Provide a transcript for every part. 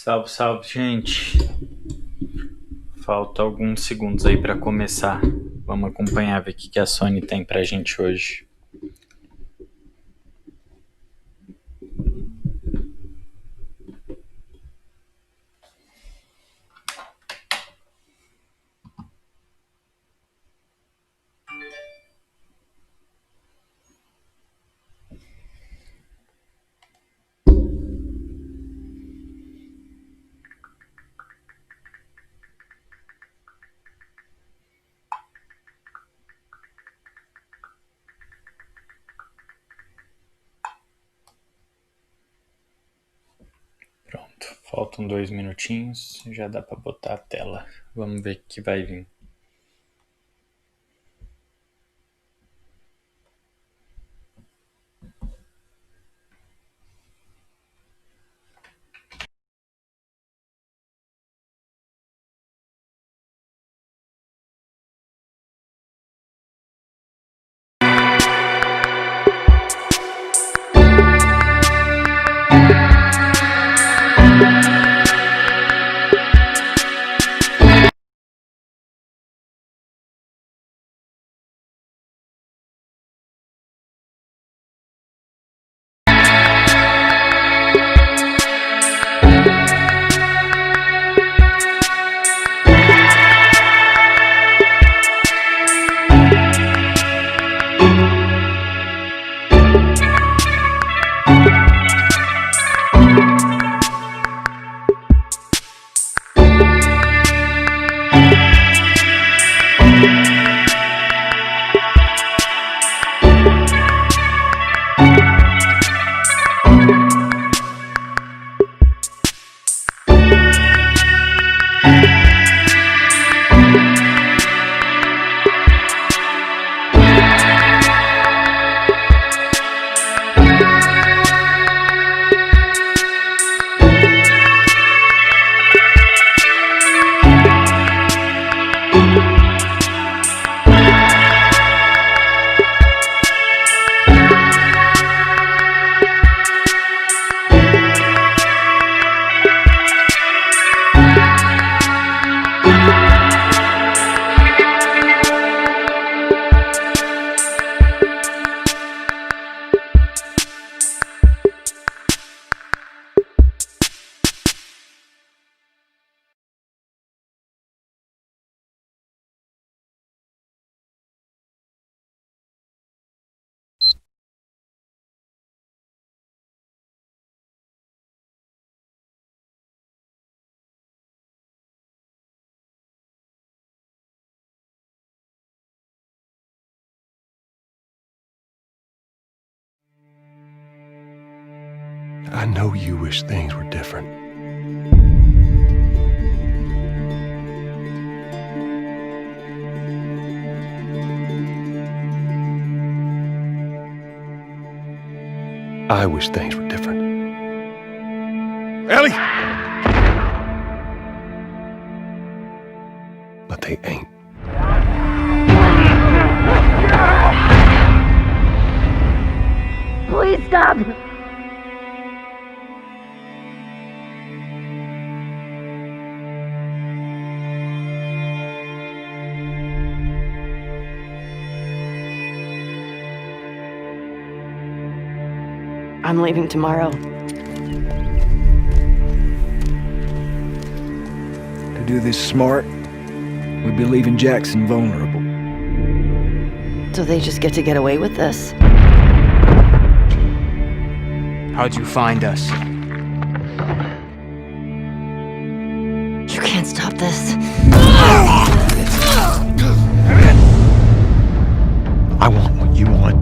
Salve, salve, gente. Falta alguns segundos aí pra começar. Vamos acompanhar, ver o que a Sony tem pra gente hoje. Pronto, faltam 2 minutinhos, já dá pra botar a tela. Vamos ver o que vai vir. I know you wish things were different. I wish things were different. Ellie! But they ain't. Please stop! I'm leaving tomorrow. To do this smart, we'd be leaving Jackson vulnerable. So they just get to get away with this? How'd you find us? You can't stop this. I want what you want.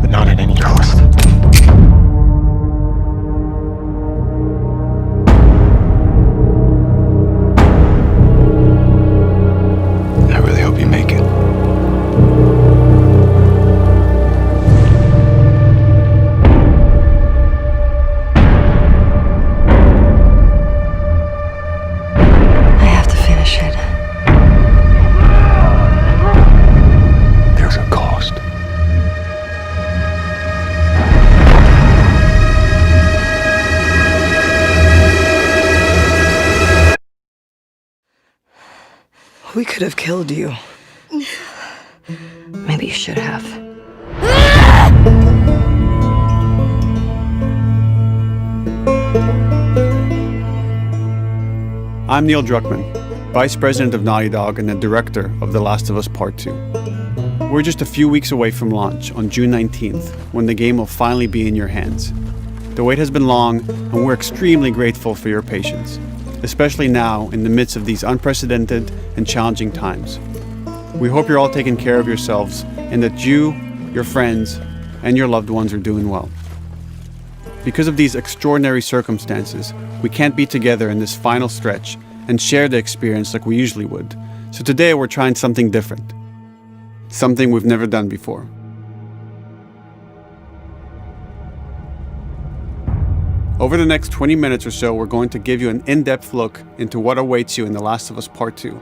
But not at any cost. I really hope you make it. I have to finish it. There's a cost. We could have killed you. Maybe you should have. I'm Neil Druckmann, Vice President of Naughty Dog and the Director of The Last of Us Part 2. We're just a few weeks away from launch on June 19th, when the game will finally be in your hands. The wait has been long, and we're extremely grateful for your patience, especially now in the midst of these unprecedented and challenging times. We hope you're all taking care of yourselves and that you, your friends, and your loved ones are doing well. Because of these extraordinary circumstances, we can't be together in this final stretch and share the experience like we usually would. So today we're trying something different. Something we've never done before. Over the next 20 minutes or so, we're going to give you an in-depth look into what awaits you in The Last of Us Part 2,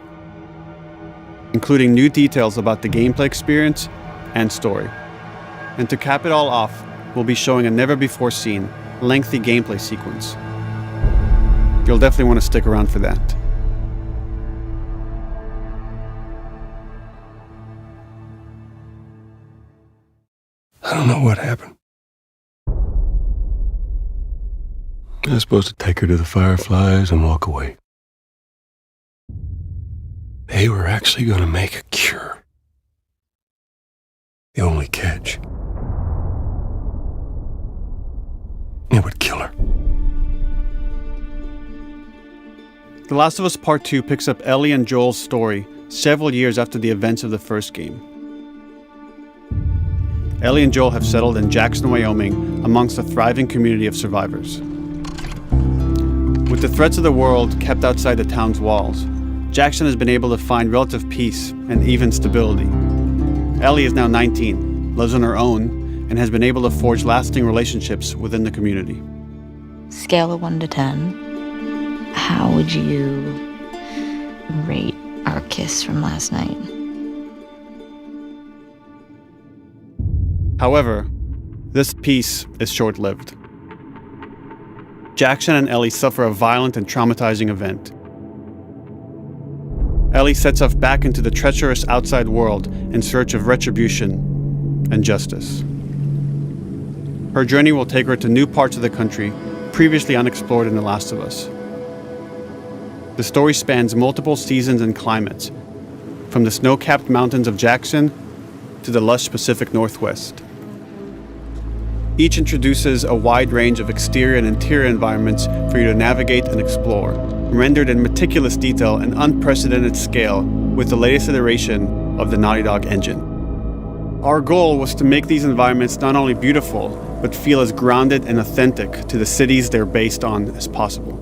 including new details about the gameplay experience and story. And to cap it all off, we'll be showing a never-before-seen, lengthy gameplay sequence. You'll definitely want to stick around for that. I don't know what happened. I was supposed to take her to the Fireflies and walk away. They were actually going to make a cure. The only catch, it would kill her. The Last of Us Part 2 picks up Ellie and Joel's story several years after the events of the first game. Ellie and Joel have settled in Jackson, Wyoming, amongst a thriving community of survivors. With the threats of the world kept outside the town's walls, Jackson has been able to find relative peace and even stability. Ellie is now 19, lives on her own, and has been able to forge lasting relationships within the community. Scale of 1 to 10. How would you rate our kiss from last night? However, this peace is short-lived. Jackson and Ellie suffer a violent and traumatizing event. Ellie sets off back into the treacherous outside world in search of retribution and justice. Her journey will take her to new parts of the country previously unexplored in The Last of Us. The story spans multiple seasons and climates, from the snow-capped mountains of Jackson to the lush Pacific Northwest. Each introduces a wide range of exterior and interior environments for you to navigate and explore, rendered in meticulous detail and unprecedented scale with the latest iteration of the Naughty Dog engine. Our goal was to make these environments not only beautiful, but feel as grounded and authentic to the cities they're based on as possible.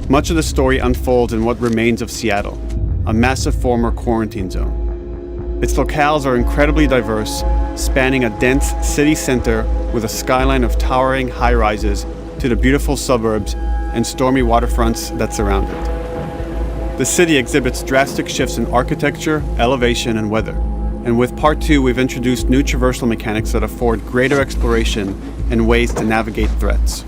Much of the story unfolds in what remains of Seattle, a massive former quarantine zone. Its locales are incredibly diverse, spanning a dense city center with a skyline of towering high-rises to the beautiful suburbs and stormy waterfronts that surround it. The city exhibits drastic shifts in architecture, elevation, and weather. And with Part 2, we've introduced new traversal mechanics that afford greater exploration and ways to navigate threats.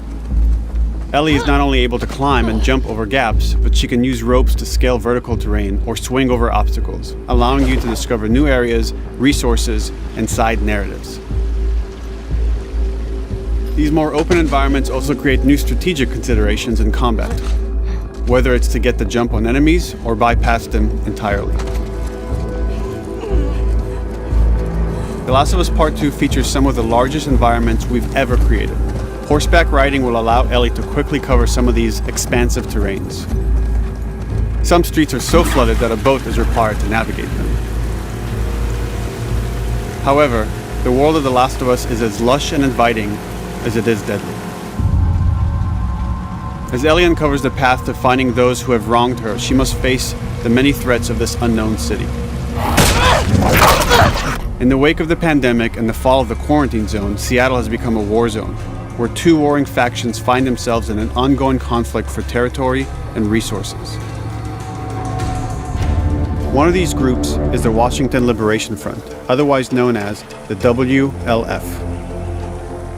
Ellie is not only able to climb and jump over gaps, but she can use ropes to scale vertical terrain or swing over obstacles, allowing you to discover new areas, resources, and side narratives. These more open environments also create new strategic considerations in combat, whether it's to get the jump on enemies or bypass them entirely. The Last of Us Part 2 features some of the largest environments we've ever created. Horseback riding will allow Ellie to quickly cover some of these expansive terrains. Some streets are so flooded that a boat is required to navigate them. However, the world of The Last of Us is as lush and inviting as it is deadly. As Ellie uncovers the path to finding those who have wronged her, she must face the many threats of this unknown city. In the wake of the pandemic and the fall of the quarantine zone, Seattle has become a war zone, where two warring factions find themselves in an ongoing conflict for territory and resources. One of these groups is the Washington Liberation Front, otherwise known as the WLF.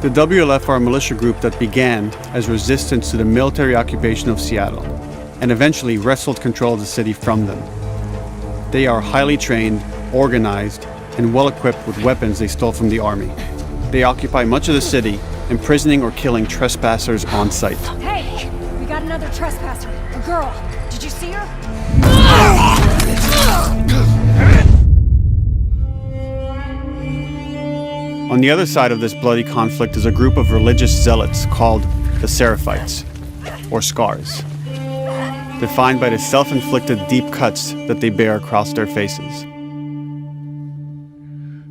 The WLF are a militia group that began as resistance to the military occupation of Seattle, and eventually wrestled control of the city from them. They are highly trained, organized, and well-equipped with weapons they stole from the army. They occupy much of the city, imprisoning or killing trespassers on sight. Hey! We got another trespasser. A girl. Did you see her? On the other side of this bloody conflict is a group of religious zealots called the Seraphites, or Scars, defined by the self-inflicted deep cuts that they bear across their faces.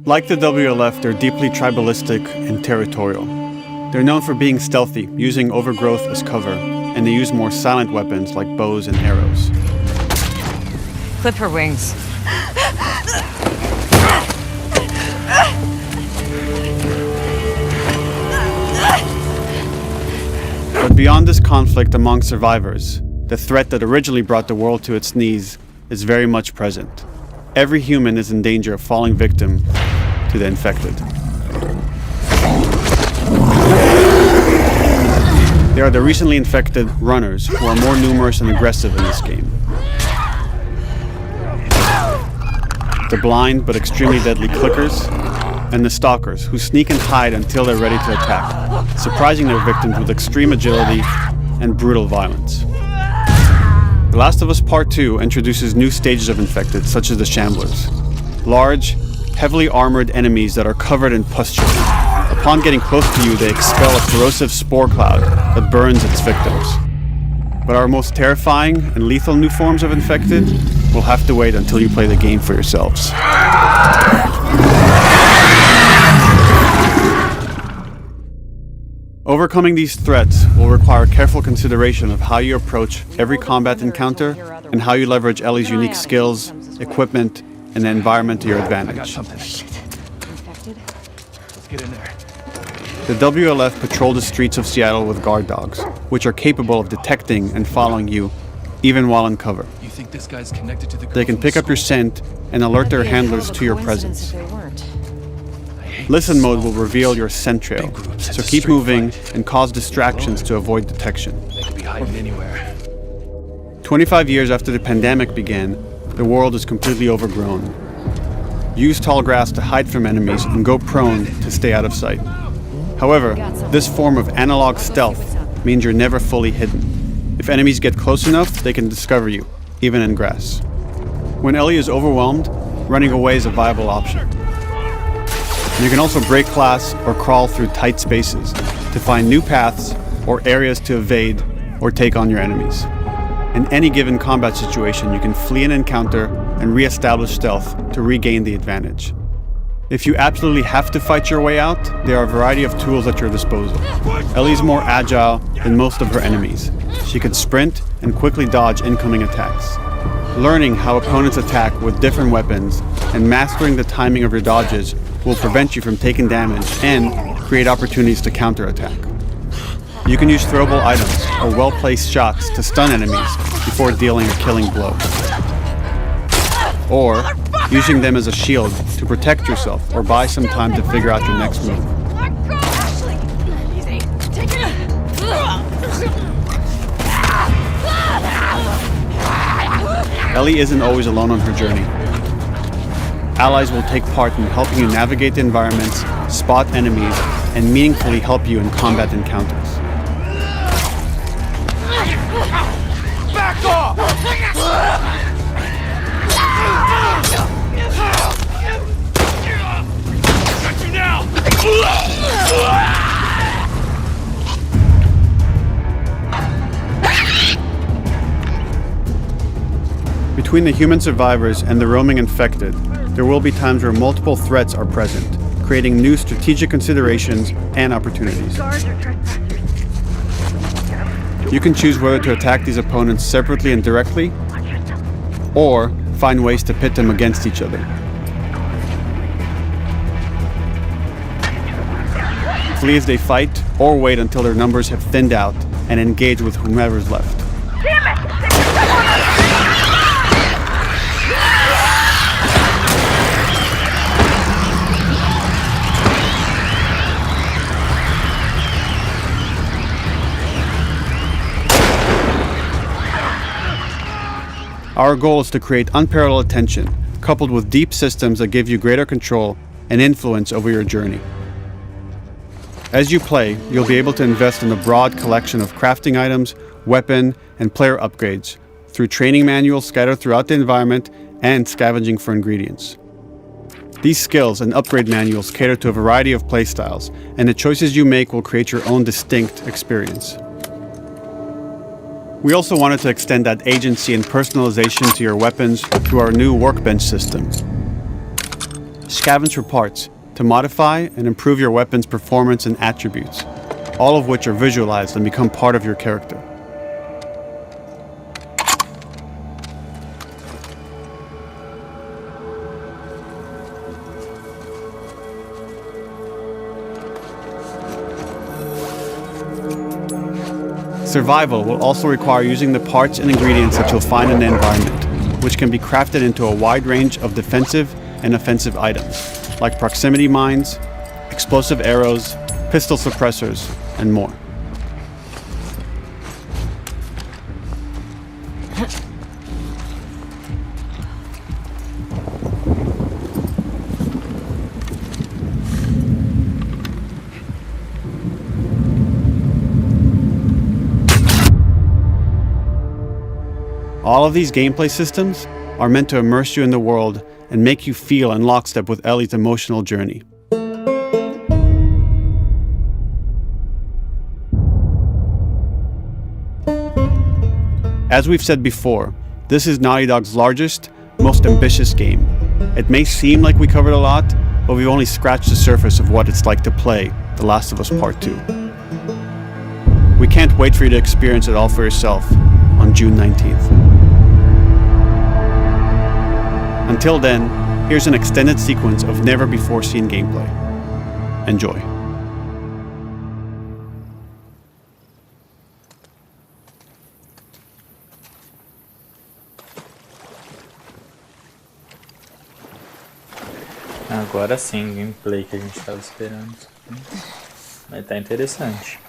Like the WLF, they're deeply tribalistic and territorial. They're known for being stealthy, using overgrowth as cover, and they use more silent weapons like bows and arrows. Clip her wings. But beyond this conflict among survivors, the threat that originally brought the world to its knees is very much present. Every human is in danger of falling victim to the infected. There are the recently infected runners, who are more numerous and aggressive in this game. The blind but extremely deadly clickers, and the stalkers, who sneak and hide until they're ready to attack, surprising their victims with extreme agility and brutal violence. The Last of Us Part 2 introduces new stages of infected, such as the Shamblers. Large, heavily armored enemies that are covered in pustule. Upon getting close to you, they expel a corrosive spore cloud that burns its victims. But our most terrifying and lethal new forms of infected will have to wait until you play the game for yourselves. Overcoming these threats will require careful consideration of how you approach every combat encounter and how you leverage Ellie's unique skills, equipment, and the environment to your advantage. The WLF patrol the streets of Seattle with guard dogs, which are capable of detecting and following you, even while in cover. They can pick up your scent and alert their handlers to your presence. Listen mode will reveal your scent trail, so keep moving and cause distractions to avoid detection. 25 years after the pandemic began, the world is completely overgrown. Use tall grass to hide from enemies and go prone to stay out of sight. However, this form of analog stealth means you're never fully hidden. If enemies get close enough, they can discover you, even in grass. When Ellie is overwhelmed, running away is a viable option. You can also break glass or crawl through tight spaces to find new paths or areas to evade or take on your enemies. In any given combat situation, you can flee an encounter and re-establish stealth to regain the advantage. If you absolutely have to fight your way out, there are a variety of tools at your disposal. Ellie's more agile than most of her enemies. She can sprint and quickly dodge incoming attacks. Learning how opponents attack with different weapons and mastering the timing of your dodges will prevent you from taking damage and create opportunities to counterattack. You can use throwable items or well-placed shots to stun enemies before dealing a killing blow. Or using them as a shield to protect yourself or buy some time to figure out your next move. Ellie isn't always alone on her journey. Allies will take part in helping you navigate the environments, spot enemies, and meaningfully help you in combat encounters. Back off! Got you now! Between the human survivors and the roaming infected, there will be times where multiple threats are present, creating new strategic considerations and opportunities. You can choose whether to attack these opponents separately and directly, or find ways to pit them against each other. Flee as they fight, or wait until their numbers have thinned out and engage with whomever's left. Our goal is to create unparalleled tension, coupled with deep systems that give you greater control and influence over your journey. As you play, you'll be able to invest in a broad collection of crafting items, weapon, and player upgrades through training manuals scattered throughout the environment and scavenging for ingredients. These skills and upgrade manuals cater to a variety of playstyles, and the choices you make will create your own distinct experience. We also wanted to extend that agency and personalization to your weapons through our new workbench system. Scavenge for parts to modify and improve your weapon's performance and attributes, all of which are visualized and become part of your character. Survival will also require using the parts and ingredients that you'll find in the environment, which can be crafted into a wide range of defensive and offensive items, like proximity mines, explosive arrows, pistol suppressors, and more. All of these gameplay systems are meant to immerse you in the world and make you feel in lockstep with Ellie's emotional journey. As we've said before, this is Naughty Dog's largest, most ambitious game. It may seem like we covered a lot, but we've only scratched the surface of what it's like to play The Last of Us Part 2. We can't wait for you to experience it all for yourself on June 19th. Until then, here's an extended sequence of never-before-seen gameplay. Enjoy. Agora sim, gameplay que a gente estava esperando. Vai estar interessante.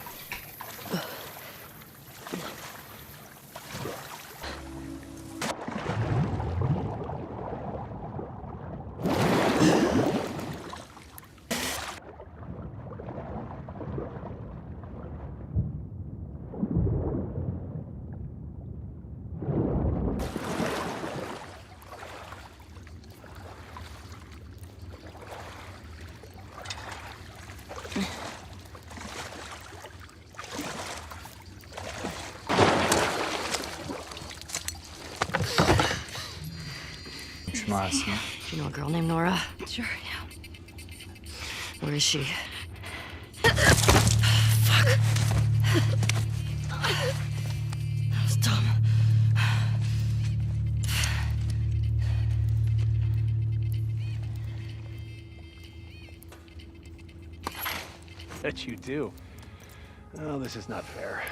Máximo. Do you know a girl named Nora? Sure, yeah. Where is she? Fuck. That was dumb. Bet you do. Oh, this is not fair.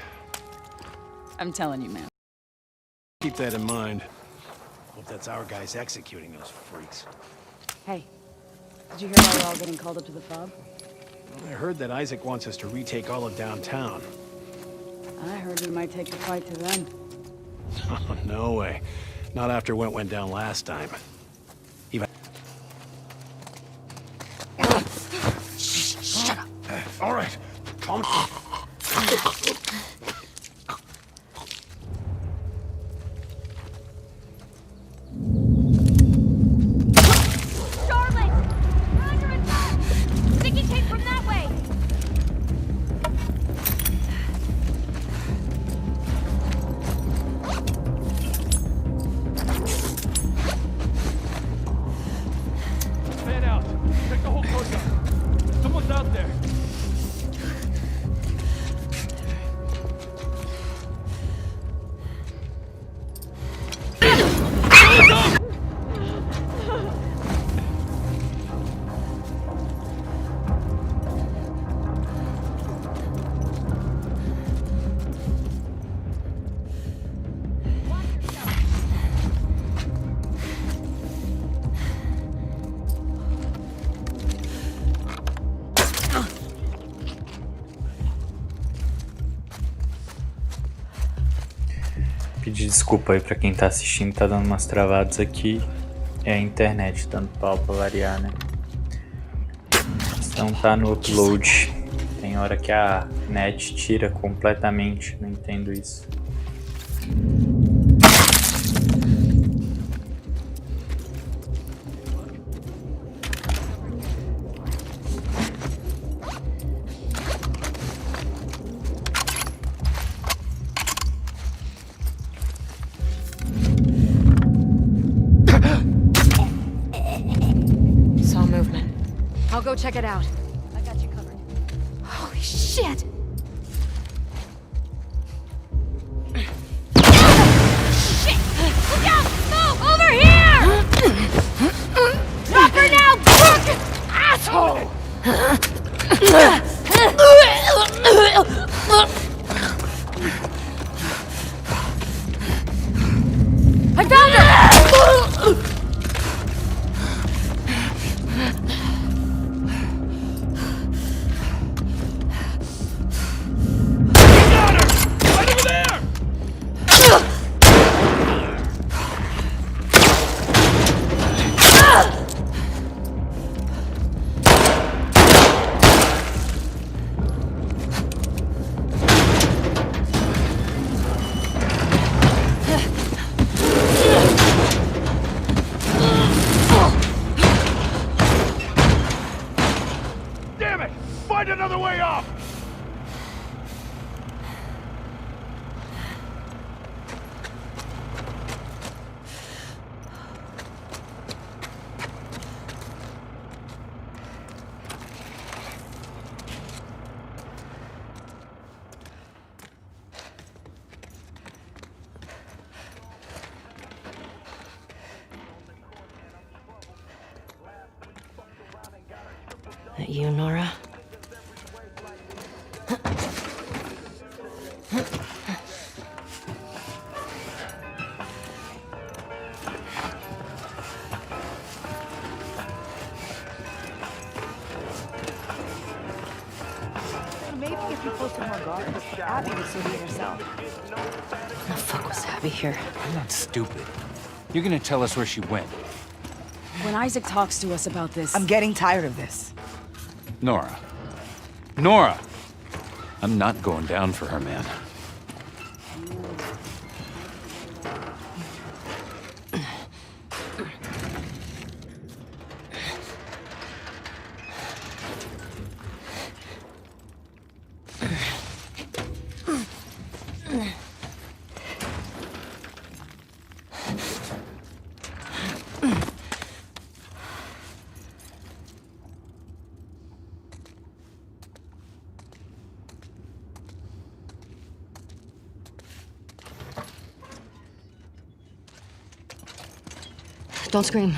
I'm telling you, man. Keep that in mind. Hope that's our guys executing those freaks. Hey, did you hear why we're all getting called up to the fob? I heard that Isaac wants us to retake all of downtown. I heard we might take the fight to them. Oh, no way. Not after what went down last time. Even... Shut up. All right. Calm. pedir desculpa aí pra quem tá assistindo, tá dando umas travadas aqui. É a internet dando pau pra variar, né? Então tá no upload. Tem hora que a net tira completamente, não entendo isso. Saw movement. I'll go check it out. I got you covered. Holy shit! Shit! Look out! Move! Over here! Drop her now, crook! Asshole! I found her! Damn it! Find another way off! That you, Nora? Maybe if you posted more guards, Abby would still be herself. The fuck was Abby here? I'm not stupid. You're gonna tell us where she went. When Isaac talks to us about this... I'm getting tired of this. Nora. Nora! I'm not going down for her, man. Don't scream.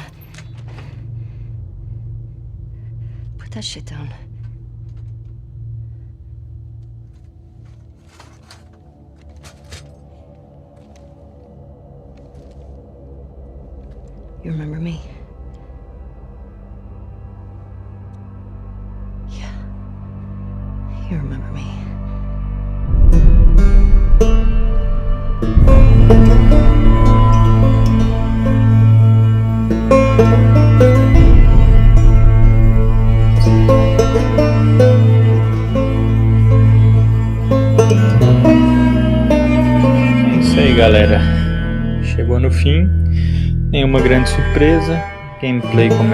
Put that shit down. You remember me? Yeah. You remember me. É isso aí, galera. Chegou no fim. Nenhuma grande surpresa. Gameplay como a